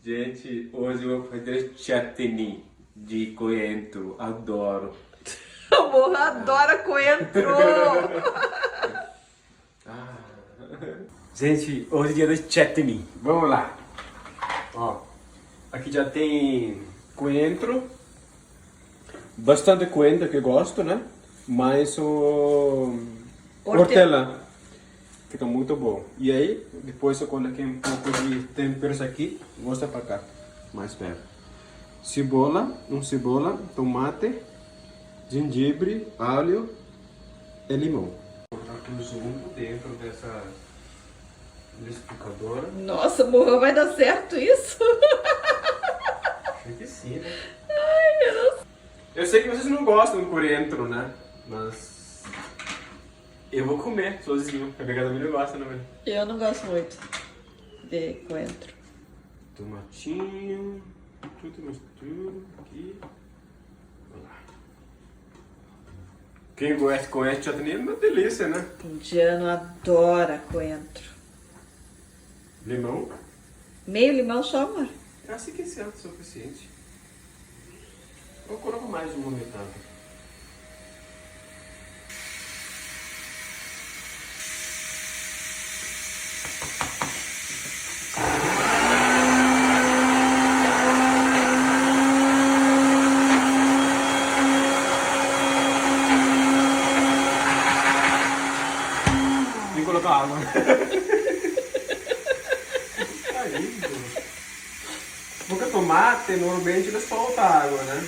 Gente, hoje eu vou fazer chutney de coentro. Adoro. Amor, adora coentro! Gente, hoje é dia do chutney. Vamos lá. Ó, aqui já tem coentro. Bastante coentro que eu gosto, né? Mas o hortelã fica muito bom. E aí, depois eu coloquei um pouco de temperos aqui. Mostra pra cá, mais perto. Cebola, tomate, gengibre, alho e limão. Vou colocar tudo junto dentro dessa liquidificadora. Nossa, amor, vai dar certo isso? Acho que sim, né? Ai, meu Deus. Eu sei que vocês não gostam do coentro, né? Mas eu vou comer sozinho. A Beca também não gosta, né? Eu não gosto muito de coentro. Tomatinho, tudo mistura aqui. Olha lá. Quem gosta de coentro já tem uma delícia, né? Indiano adora coentro. Limão. Meio limão só, amor? Eu acho que esse é o suficiente. Eu coloco mais uma metade. Tem que colocar água. Aí, porque tomate, normalmente ele solta água, né?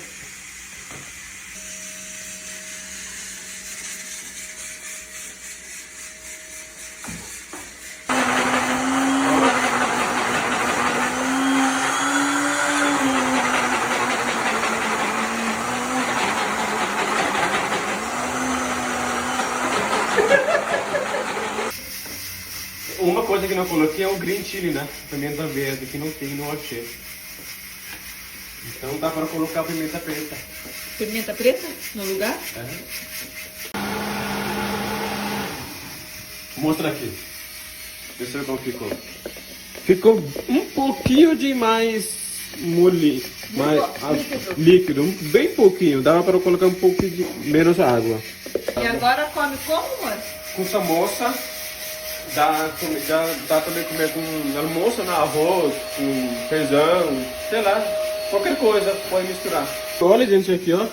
Uma coisa que não coloquei é o green chili, né? Pimenta verde, que não tem no achei. Então dá para colocar pimenta preta. Pimenta preta no lugar? Mostra aqui. Deixa eu ver como ficou. Ficou um pouquinho de mais líquido, bem pouquinho. Dava para colocar um pouco de menos água. E agora come como, amor? Com samosa, dá também comer com almoço, né? Arroz, com feijão, sei lá, qualquer coisa pode misturar. Olha, gente, aqui, ó.